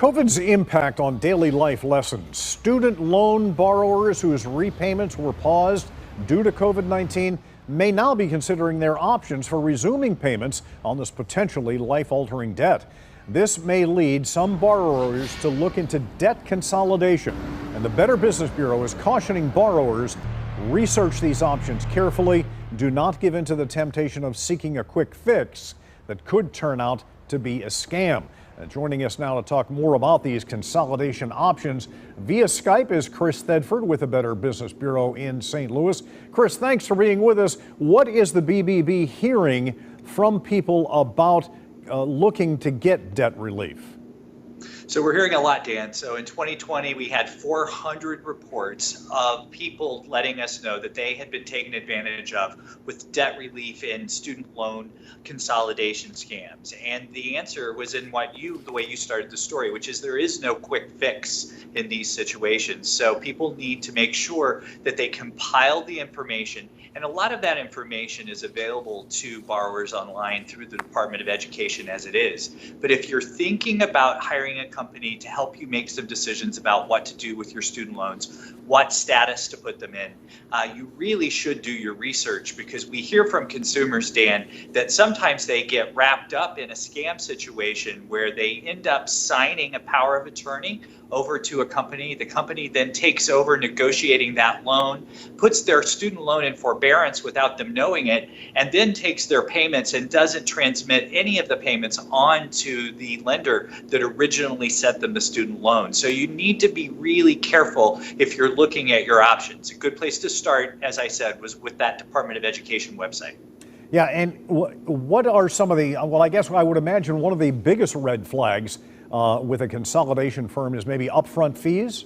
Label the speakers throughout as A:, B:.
A: COVID's impact on daily life lessens. Student loan borrowers whose repayments were paused due to COVID-19 may now be considering their options for resuming payments on this potentially life-altering debt. This may lead some borrowers to look into debt consolidation, and the Better Business Bureau is cautioning borrowers, research these options carefully. Do not give in to the temptation of seeking a quick fix that could turn out to be a scam. Joining us now to talk more about these consolidation options via Skype is Chris Thedford with the Better Business Bureau in St. Louis. Chris, thanks for being with us. What is the BBB hearing from people about looking to get debt relief?
B: So we're hearing a lot, Dan. So in 2020, we had 400 reports of people letting us know that they had been taken advantage of with debt relief and student loan consolidation scams. And the answer was in the way you started the story, which is there is no quick fix in these situations. So people need to make sure that they compile the information. And a lot of that information is available to borrowers online through the Department of Education as it is. But if you're thinking about hiring a company to help you make some decisions about what to do with your student loans, what status to put them in, you really should do your research, because we hear from consumers, Dan, that sometimes they get wrapped up in a scam situation where they end up signing a power of attorney over to a company. The company then takes over negotiating that loan, puts their student loan in forbearance without them knowing it, and then takes their payments and doesn't transmit any of the payments on to the lender that originally sent them the student loan. So you need to be really careful if you're looking at your options. A good place to start, as I said, was with that Department of Education website.
A: Yeah, and what are some of the, well, I guess I would imagine one of the biggest red flags with a consolidation firm is maybe upfront fees?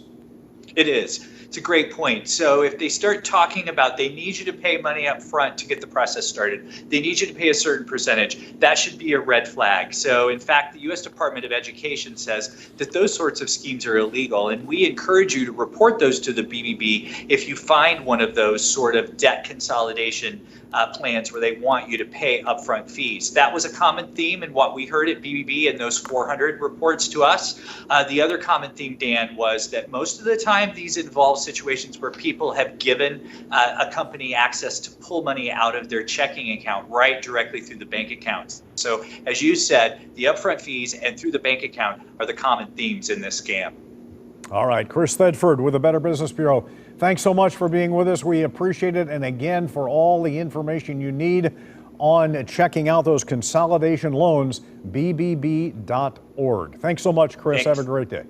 B: It is. It's a great point. So if they start talking about they need you to pay money up front to get the process started, they need you to pay a certain percentage, that should be a red flag. So in fact, the U.S. Department of Education says that those sorts of schemes are illegal, and we encourage you to report those to the BBB if you find one of those sort of debt consolidation plans where they want you to pay upfront fees. That was a common theme in what we heard at BBB in those 400 reports to us. The other common theme, Dan, was that most of the time these involve situations where people have given a company access to pull money out of their checking account right directly through the bank account. So as you said, the upfront fees and through the bank account are the common themes in this scam.
A: All right, Chris Thedford with the Better Business Bureau. Thanks so much for being with us. We appreciate it. And again, for all the information you need on checking out those consolidation loans, bbb.org. Thanks so much, Chris.
B: Thanks.
A: Have a great day.